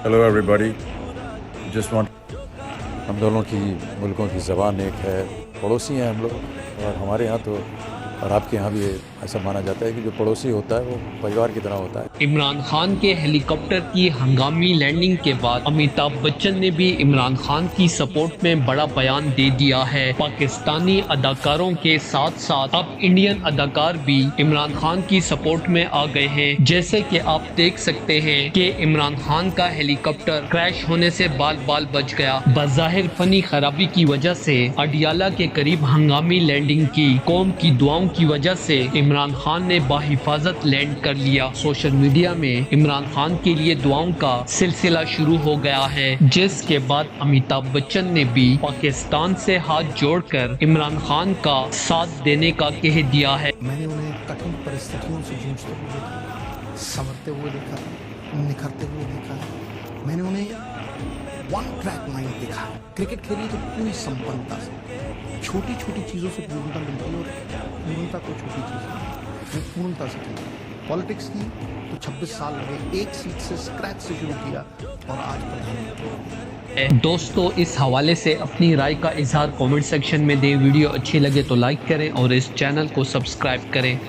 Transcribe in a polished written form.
Hello everybody. Just want हम दोनों की मुल्कों की ज़बान एक है, पड़ोसी हैं हम लोग। और हमारे यहाँ तो और आपके यहाँ भी ऐसा माना जाता है कि जो पड़ोसी होता है वो परिवार की तरह होता है। इमरान खान के हेलीकॉप्टर की हंगामी लैंडिंग के बाद अमिताभ बच्चन ने भी इमरान खान की सपोर्ट में बड़ा बयान दे दिया है। पाकिस्तानी अदाकारों के साथ साथ अब इंडियन अदाकार भी इमरान खान की सपोर्ट में आ गए हैं। जैसे कि आप देख सकते हैं कि इमरान खान का हेलीकॉप्टर क्रैश होने से बाल बाल बच गया। बज़ाहिर फनी खराबी की वजह से अडियाला के करीब हंगामी लैंडिंग की। कौम की दुआओं की वजह से इमरान खान ने बाहिफाजत लैंड कर लिया। सोशल मीडिया में इमरान खान के लिए दुआओं का सिलसिला शुरू हो गया है, जिसके बाद अमिताभ बच्चन ने भी पाकिस्तान से हाथ जोड़कर इमरान खान का साथ देने का कह दिया है। मैंने उन्हें कठिन परिस्थितियों से जूझते हुए देखा, संवरते हुए देखा, निखरते हुए देखा। मैंने उन्हें वन ट्रैक माइंड देखा। क्रिकेट खेली तो पूरी संपन्नता से, छोटी छोटी चीज़ों से पूर्णता मिलती है और पूर्णता को छोटी चीज़ वो पूर्णता से खेली। पॉलिटिक्स की तो 26 साल लगे, एक सीट से स्क्रैच से शुरू किया और आज प्रधानमंत्री। दोस्तों, इस हवाले से अपनी राय का इजहार कमेंट सेक्शन में दें। वीडियो अच्छी लगे तो लाइक करें और इस चैनल को सब्सक्राइब करें।